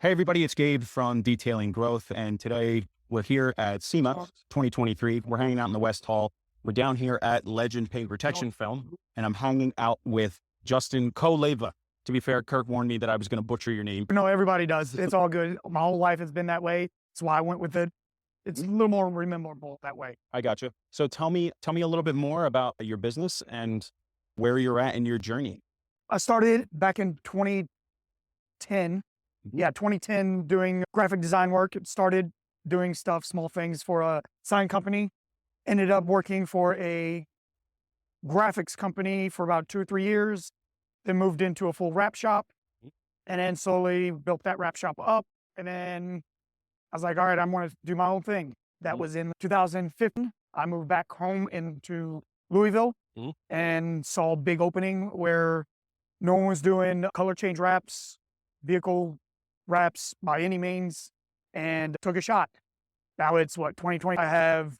Hey everybody, it's Gabe from Detailing Growth, and today we're here at SEMA 2023. We're hanging out in the West Hall. We're down here at Legend Paint Protection Film, and I'm hanging out with Justin Kolewe. To be fair, Kirk warned me that I was going to butcher your name. No, everybody does. It's all good. My whole life has been that way. That's why I went with it. It's a little more memorable that way. I got you. So tell me a little bit more about your business and where you're at in your journey. I started back in 2010. Yeah, 2010 doing graphic design work. Started doing stuff, small things for a sign company. Ended up working for a graphics company for about 2 or 3 years. Then moved into a full wrap shop and then slowly built that wrap shop up. And then I was like, all right, I'm going to do my own thing. That was in 2015. I moved back home into Louisville and saw a big opening where no one was doing color change wraps, vehicle wraps by any means, and took a shot. Now it's 2020. I have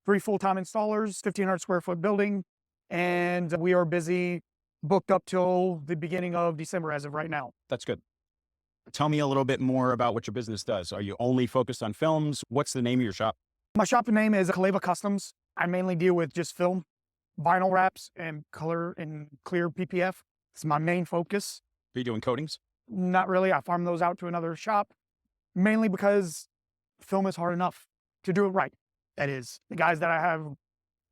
3 full-time installers, 1,500 square foot building, and we are busy, booked up till the beginning of December as of right now. That's good. Tell me a little bit more about what your business does. Are you only focused on films? What's the name of your shop? My shop name is Kolewe Customs. I mainly deal with just film, vinyl wraps, and color and clear PPF. It's my main focus. Are you doing coatings? Not really. I farm those out to another shop, mainly because film is hard enough to do it right. That is, the guys that I have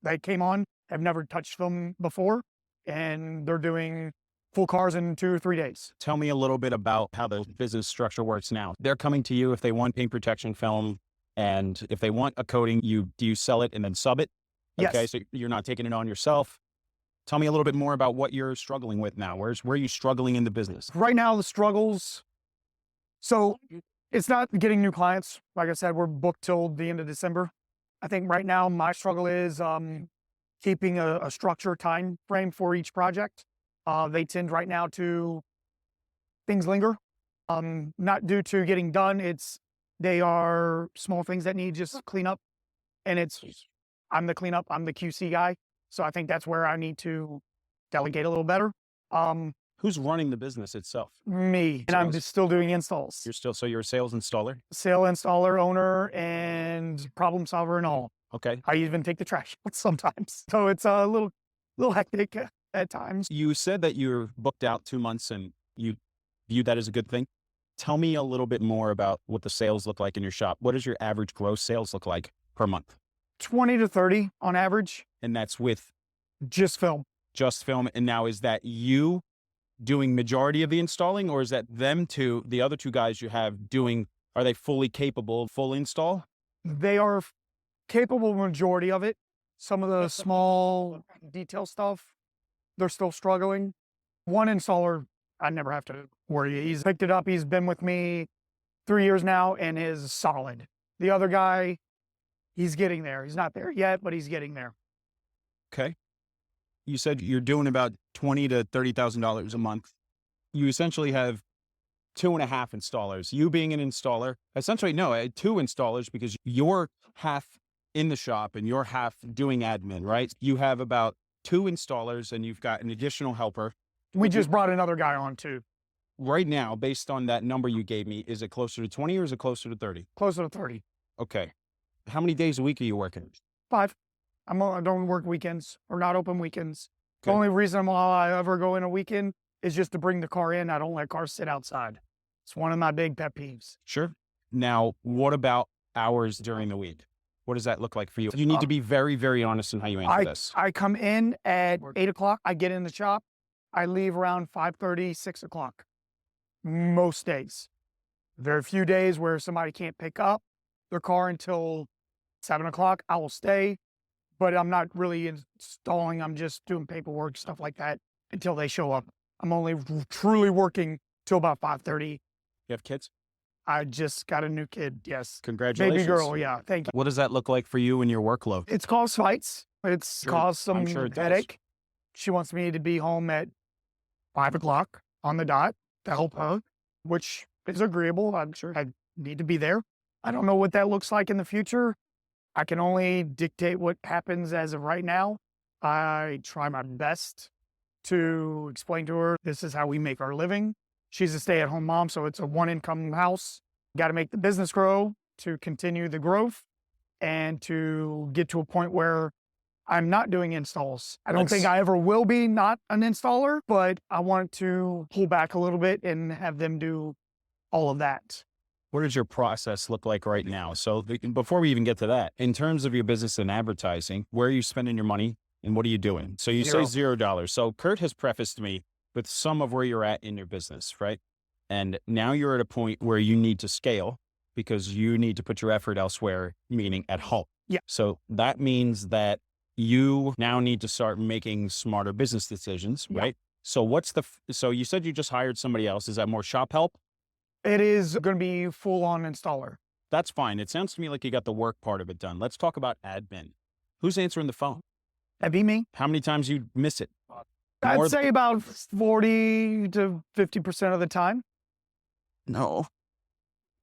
that came on have never touched film before, and they're doing full cars in 2 or 3 days. Tell me a little bit about how the business structure works now. They're coming to you if they want paint protection film, and if they want a coating, do you sell it and then sub it? Okay, Yes. so you're not taking it on yourself. Tell me a little bit more about what you're struggling with now. Where are you struggling in the business? Right now, the struggles. So it's not getting new clients. Like I said, we're booked till the end of December. I think right now my struggle is keeping a structured time frame for each project. They tend right now to, things linger, not due to getting done. They are small things that need just clean up. And I'm the cleanup, I'm the QC guy. So I think that's where I need to delegate a little better. Who's running the business itself? Me, and I'm just still doing installs. You're a sales installer? Sale installer, owner, and problem solver and all. Okay. I even take the trash out sometimes. So it's a little hectic at times. You said that you're booked out 2 months and you view that as a good thing. Tell me a little bit more about what the sales look like in your shop. What does your average gross sales look like per month? 20 to 30 on average. And that's with Just film. just film. And now is that you doing majority of the installing, or is that the other 2 guys you have are they fully capable of full install? They are capable majority of it. Some of the small detail stuff, they're still struggling. One installer, I never have to worry. He's picked it up. He's been with me 3 years now and is solid. The other guy, he's getting there. He's not there yet, but he's getting there. Okay. You said you're doing about $20,000 to $30,000 a month. You essentially have 2.5 installers. You being an installer, essentially, no, 2 installers, because you're half in the shop and you're half doing admin, right? You have about 2 installers and you've got an additional helper. We just brought another guy on too. Right now, based on that number you gave me, is it closer to 20 or is it closer to 30? Closer to 30. Okay. How many days a week are you working? 5. I don't work weekends or not open weekends. Okay. The only reason why I ever go in a weekend is just to bring the car in. I don't let cars sit outside. It's one of my big pet peeves. Sure. Now, what about hours during the week? What does that look like for you? You need to be very, very honest in how you answer this. I come in at 8 o'clock. I get in the shop. I leave around 5:30, 6 o'clock. Most days. There are a few days where somebody can't pick up their car until 7 o'clock. I will stay, but I'm not really installing. I'm just doing paperwork, stuff like that until they show up. I'm only truly working till about 5:30. You have kids? I just got a new kid. Yes. Congratulations. Baby girl. Yeah. Thank you. What does that look like for you and your workload? It's caused fights. It's caused some I'm sure it does. headache. She wants me to be home at 5 o'clock on the dot to help her, which is agreeable. I'm sure I need to be there. I don't know what that looks like in the future. I can only dictate what happens as of right now. I try my best to explain to her, this is how we make our living. She's a stay-at-home mom, so it's a one-income house. Got to make the business grow to continue the growth and to get to a point where I'm not doing installs. I don't think I ever will be not an installer, but I want to pull back a little bit and have them do all of that. What does your process look like right now? So before we even get to that, in terms of your business and advertising, where are you spending your money and what are you doing? So you say $0. So Kurt has prefaced me with some of where you're at in your business, right? And now you're at a point where you need to scale because you need to put your effort elsewhere, meaning at home. Yeah. So that means that you now need to start making smarter business decisions, right? So so you said you just hired somebody else. Is that more shop help? It is going to be full-on installer. That's fine. It sounds to me like you got the work part of it done. Let's talk about admin. Who's answering the phone? That'd be me. How many times you miss it? I'd say about 40 to 50% of the time. No,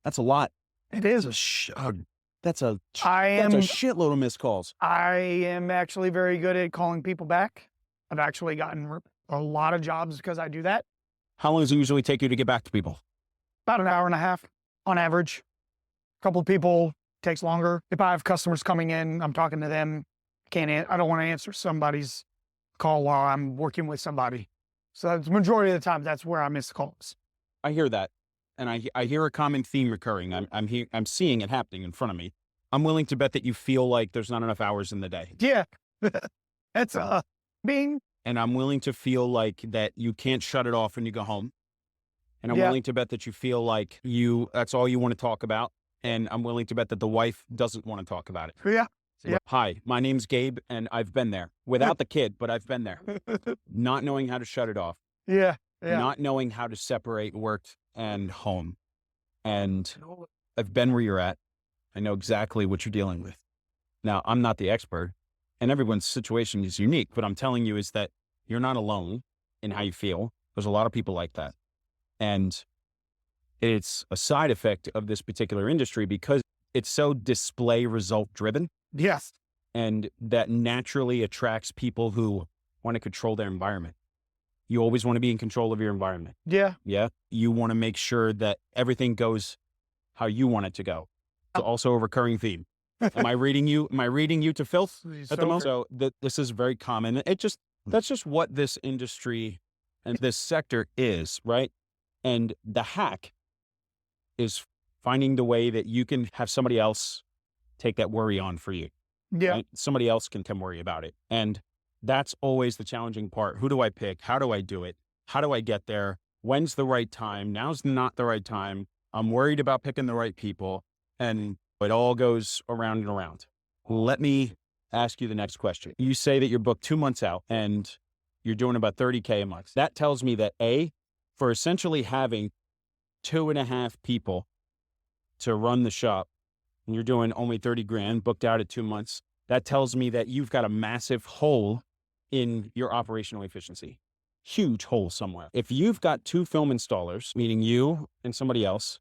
that's a lot. It is. That's a I that's am a shitload of missed calls. I am actually very good at calling people back. I've actually gotten a lot of jobs because I do that. How long does it usually take you to get back to people? About an hour and a half on average. A couple of people takes longer. If I have customers coming in, I'm talking to them. I don't want to answer somebody's call while I'm working with somebody. So that's the majority of the time, that's where I miss calls. I hear that. And I hear a common theme recurring. I'm seeing it happening in front of me. I'm willing to bet that you feel like there's not enough hours in the day. Yeah. That's being. And I'm willing to feel like that you can't shut it off when you go home. And I'm willing to bet that you feel like that's all you want to talk about. And I'm willing to bet that the wife doesn't want to talk about it. Yeah. So, hi, my name's Gabe and I've been there without the kid, but I've been there. Not knowing how to shut it off. Yeah. Not knowing how to separate work and home. And I've been where you're at. I know exactly what you're dealing with. Now, I'm not the expert and everyone's situation is unique, but I'm telling you is that you're not alone in how you feel. There's a lot of people like that. And it's a side effect of this particular industry because it's so display result driven. Yes. And that naturally attracts people who want to control their environment. You always want to be in control of your environment. Yeah. Yeah. You want to make sure that everything goes how you want it to go. It's also a recurring theme. Am I reading you to filth at the moment? So this is very common. That's just what this industry and this sector is, right? And the hack is finding the way that you can have somebody else take that worry on for you. Yeah. Right? Somebody else can worry about it. And that's always the challenging part. Who do I pick? How do I do it? How do I get there? When's the right time? Now's not the right time. I'm worried about picking the right people. And it all goes around and around. Let me ask you the next question. You say that you're booked 2 months out and you're doing about $30K a month. That tells me that for essentially having 2.5 people to run the shop and you're doing only 30 grand booked out at 2 months, that tells me that you've got a massive hole in your operational efficiency. Huge hole somewhere. If you've got 2 film installers, meaning you and somebody else,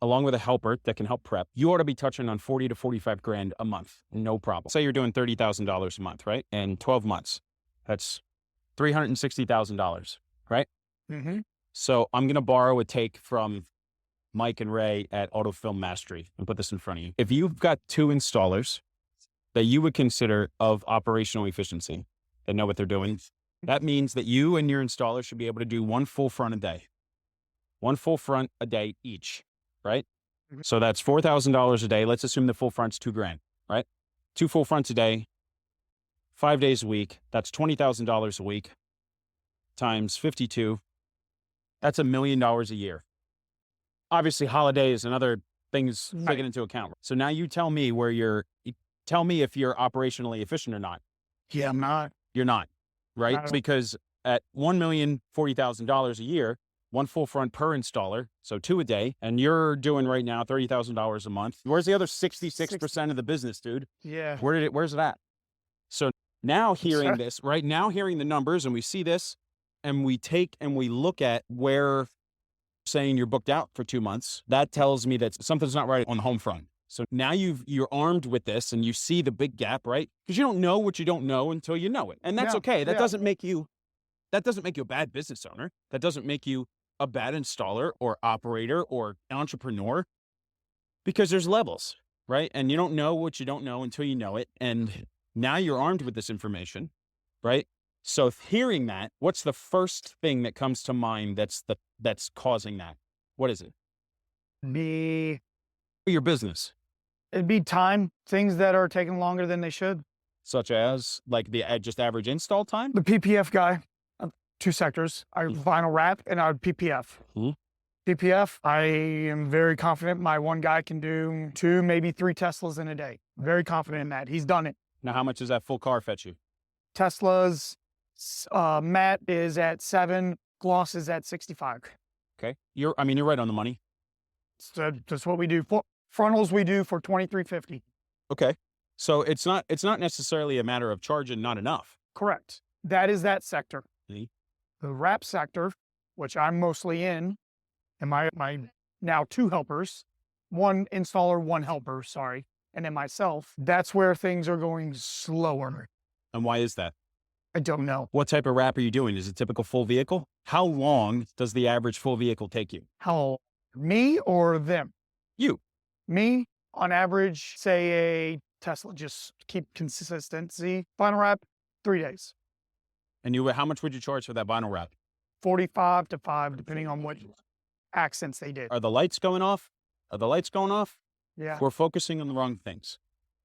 along with a helper that can help prep, you ought to be touching on 40 to 45 grand a month. No problem. Say you're doing $30,000 a month, right? And 12 months, that's $360,000, right? Mm-hmm. So I'm going to borrow a take from Mike and Ray at Autofilm Mastery and put this in front of you. If you've got 2 installers that you would consider of operational efficiency and know what they're doing, that means that you and your installer should be able to do 1 full front a day. 1 full front a day each, right? Mm-hmm. So that's $4,000 a day. Let's assume the full front's $2,000, right? 2 full fronts a day, 5 days a week. That's $20,000 a week times 52. That's $1 million a year. Obviously, holidays and other things taken into account. So now you tell me tell me if you're operationally efficient or not. Yeah, I'm not. You're not, right? Because at $1,040,000 a year, 1 full front per installer, so 2 a day, and you're doing right now $30,000 a month. Where's the other 66% of the business, dude? Yeah. Where's that? So now hearing this, right now hearing the numbers, and we see this, and we take and we look at where saying you're booked out for 2 months, that tells me that something's not right on the home front. So now you're armed with this and you see the big gap, right? Because you don't know what you don't know until you know it. And that's okay. That doesn't make you a bad business owner. That doesn't make you a bad installer or operator or entrepreneur because there's levels, right? And you don't know what you don't know until you know it. And now you're armed with this information, right? So hearing that, what's the first thing that comes to mind that's causing that? What is it? Be Your business, It'd be time, things that are taking longer than they should. such as like the just average install time. The PPF guy, 2 sectors, I vinyl wrap and I PPF. Mhm. PPF, I am very confident my one guy can do 2, maybe 3 Teslas in a day. Very confident in that. He's done it. Now, how much does that full car fetch you? Teslas, matte is at 7, gloss is at 65. Okay. You're right on the money. So that's what we do. Frontals we do for $23.50. Okay. So it's not necessarily a matter of charging not enough. Correct. That is that sector. See? The wrap sector, which I'm mostly in, and my now 2 helpers, 1 installer, 1 helper, sorry, and then myself, that's where things are going slower. And why is that? I don't know. What type of wrap are you doing? Is it typical full vehicle? How long does the average full vehicle take you? How, me or them? You. Me, on average, say a Tesla, just keep consistency, vinyl wrap, 3 days. And how much would you charge for that vinyl wrap? 45 to 5, depending on what accents they did. Are the lights going off? Are the lights going off? Yeah. We're focusing on the wrong things.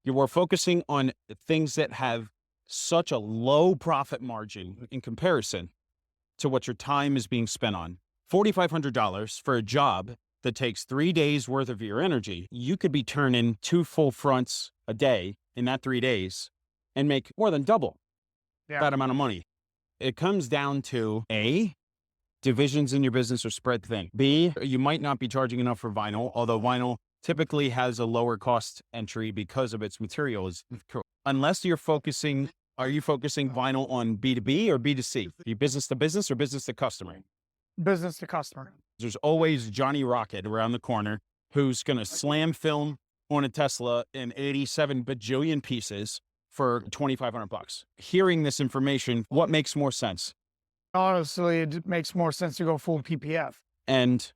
We're focusing on things that have such a low profit margin in comparison to what your time is being spent on. $4,500 for a job that takes 3 days worth of your energy. You could be turning 2 full fronts a day in that 3 days and make more than double that amount of money. It comes down to A, divisions in your business are spread thin. B, you might not be charging enough for vinyl, although vinyl typically has a lower cost entry because of its materials. Unless are you focusing vinyl on B2B or B2C? Are you business to business or business to customer? Business to customer. There's always Johnny Rocket around the corner who's going to slam film on a Tesla in 87 bajillion pieces for $2,500. Hearing this information, what makes more sense? Honestly, it makes more sense to go full PPF. And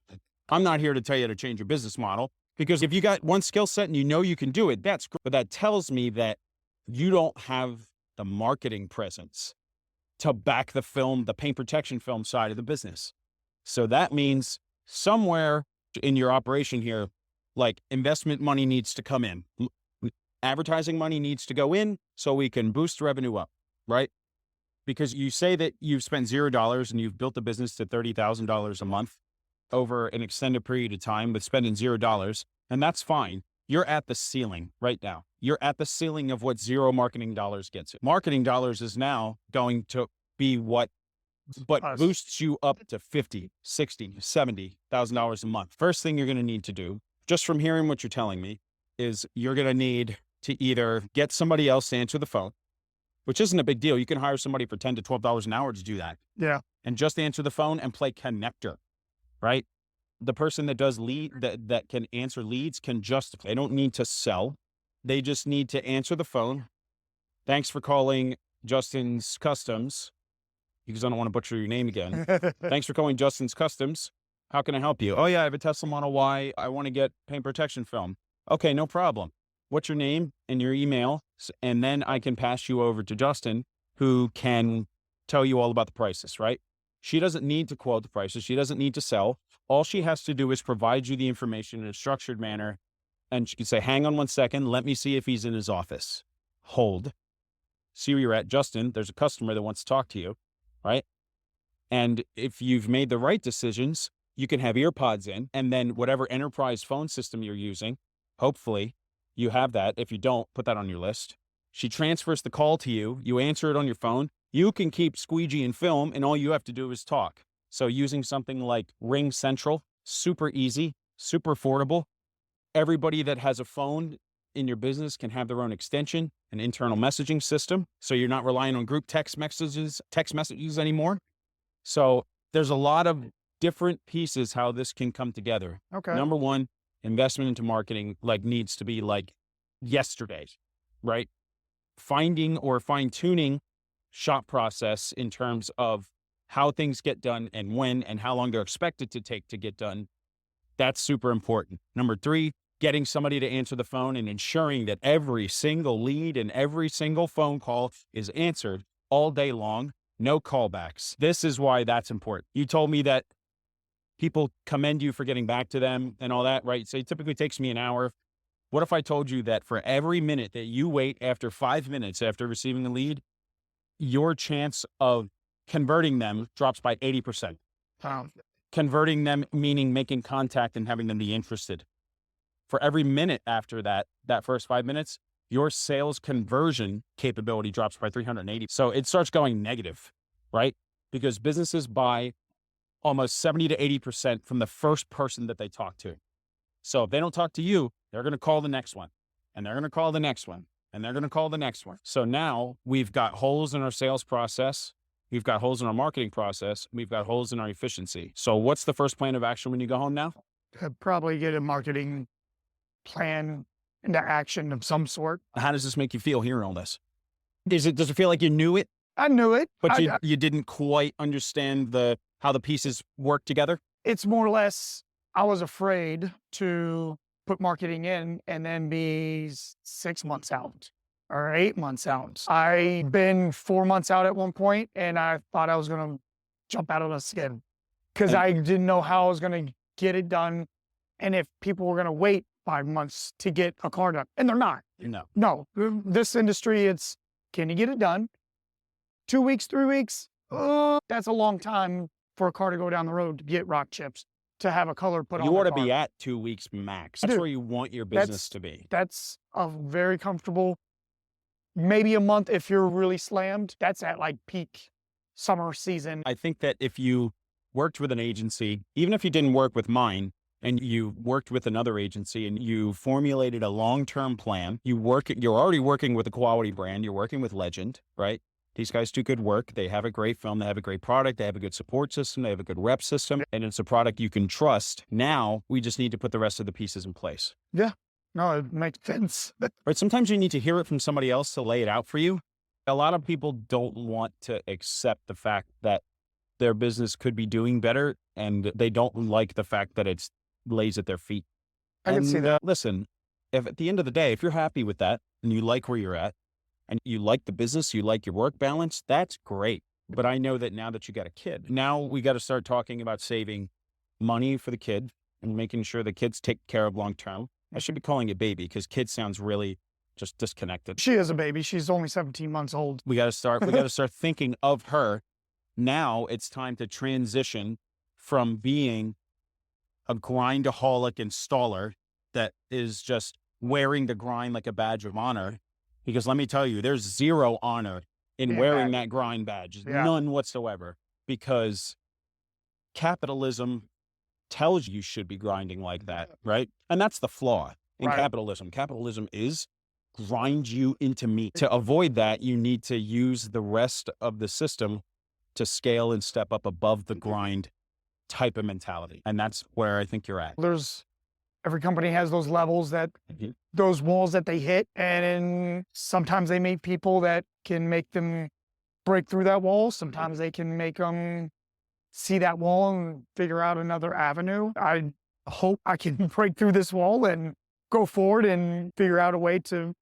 I'm not here to tell you to change your business model, because if you got one skill set and you know you can do it, that's great. But that tells me that you don't have the marketing presence to back the paint protection film side of the business. So that means somewhere in your operation here, like investment money needs to come in. Advertising money needs to go in so we can boost revenue up, right? Because you say that you've spent $0 and you've built the business to $30,000 a month over an extended period of time with spending $0, and that's fine. You're at the ceiling right now. You're at the ceiling of what zero marketing dollars gets you. Marketing dollars is now going to be what boosts you up to $50,000, $60,000, $70,000 a month. First thing you're going to need to do, just from hearing what you're telling me, is you're going to need to either get somebody else to answer the phone, which isn't a big deal. You can hire somebody for $10 to $12 an hour to do that. Yeah. And just answer the phone and play connector, right? The person that does that can answer leads they don't need to sell. They just need to answer the phone. Thanks for calling Justin's Customs, because I don't want to butcher your name again. Thanks for calling Justin's Customs. How can I help you? Oh yeah, I have a Tesla Model Y. I want to get paint protection film. Okay, no problem. What's your name and your email? And then I can pass you over to Justin, who can tell you all about the prices, right? She doesn't need to quote the prices. She doesn't need to sell. All she has to do is provide you the information in a structured manner. And she can say, hang on 1 second. Let me see if he's in his office. Hold. See where you're at. Justin, there's a customer that wants to talk to you, right? And if you've made the right decisions, you can have earpods in, and then whatever enterprise phone system you're using, hopefully you have that. If you don't, put that on your list. She transfers the call to you. You answer it on your phone. You can keep squeegeeing film, and all you have to do is talk. So using something like Ring Central, super easy, super affordable. Everybody that has a phone in your business can have their own extension, an internal messaging system. So you're not relying on group text messages anymore. So there's a lot of different pieces how this can come together. Okay. Number one, investment into marketing needs to be yesterday, right? Finding or fine-tuning shop process in terms of how things get done and when and how long they're expected to take to get done. That's super important. Number 3, getting somebody to answer the phone and ensuring that every single lead and every single phone call is answered all day long. No callbacks. This is why that's important. You told me that people commend you for getting back to them and all that, right? So it typically takes me an hour. What if I told you that for every minute that you wait after 5 minutes after receiving a lead, your chance of converting them drops by 80%. Converting them meaning making contact and having them be interested. For every minute after that first 5 minutes, your sales conversion capability drops by 380. So it starts going negative, right? Because businesses buy almost 70 to 80% from the first person that they talk to. So if they don't talk to you, they're going to call the next one, and they're going to call the next one, and they're going to call the next one. So now we've got holes in our sales process. We've got holes in our marketing process. We've got holes in our efficiency. So what's the first plan of action when you go home now? I'd probably get a marketing plan into action of some sort. How does this make you feel hearing all this? Does it feel like you knew it, I knew it, but you didn't quite understand how the pieces work together? it's more or less, I was afraid to put marketing in and then be 6 months out or 8 months out. I've been 4 months out at one point, and I thought I was going to jump out of the skin because I didn't know how I was going to get it done. And if people were going to wait 5 months to get a car done, and they're not. No, this industry, it's, can you get it done? 2 weeks, 3 weeks? That's a long time for a car to go down the road to get rock chips, to have a color put on. You ought to be at 2 weeks max. That's where you want your business to be. That's a very comfortable, maybe a month if you're really slammed. That's at like peak summer season. I think that if you worked with an agency, even if you didn't work with mine, and you worked with another agency and you formulated a long-term plan, you're already working with a quality brand, you're working with Legend, right? These guys do good work. They have a great film. They have a great product. They have a good support system. They have a good rep system, and it's a product you can trust. Now we just need to put the rest of the pieces in place. Yeah, no, it makes sense. Right. Sometimes you need to hear it from somebody else to lay it out for you. A lot of people don't want to accept the fact that their business could be doing better, and they don't like the fact that it's lays at their feet. I can see that. Listen, if at the end of the day, if you're happy with that and you like where you're at and you like the business, you like your work balance, that's great. But I know that now that you got a kid, now we got to start talking about saving money for the kid and making sure the kid's taken care of long-term. I should be calling it baby because kid sounds really just disconnected. She is a baby. She's only 17 months old. We got to start thinking of her. Now it's time to transition from being a grindaholic installer that is just wearing the grind like a badge of honor. Because let me tell you, there's zero honor in wearing that grind badge. None whatsoever. Because capitalism tells you should be grinding like that, right? And that's the flaw in capitalism. Capitalism is grind you into meat. To avoid that, you need to use the rest of the system to scale and step up above the grind type of mentality. And that's where I think you're at. Every company has those levels those walls that they hit. And sometimes they meet people that can make them break through that wall. Sometimes they can make them see that wall and figure out another avenue. I hope I can break through this wall and go forward and figure out a way to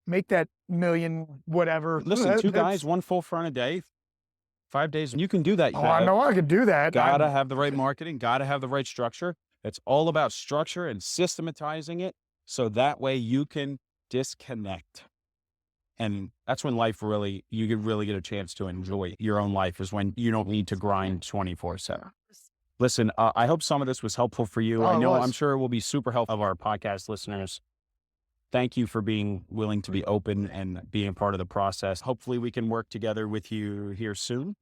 make that million, whatever. Listen, 2 guys, 1 full front a day, 5 days. You can do that. I know I could do that. Gotta have the right marketing, gotta have the right structure. It's all about structure and systematizing it so that way you can disconnect. And that's when you can really get a chance to enjoy your own life, is when you don't need to grind 24/7. Listen, I hope some of this was helpful for you. I'm sure it will be super helpful of our podcast listeners. Thank you for being willing to be open and being part of the process. Hopefully we can work together with you here soon.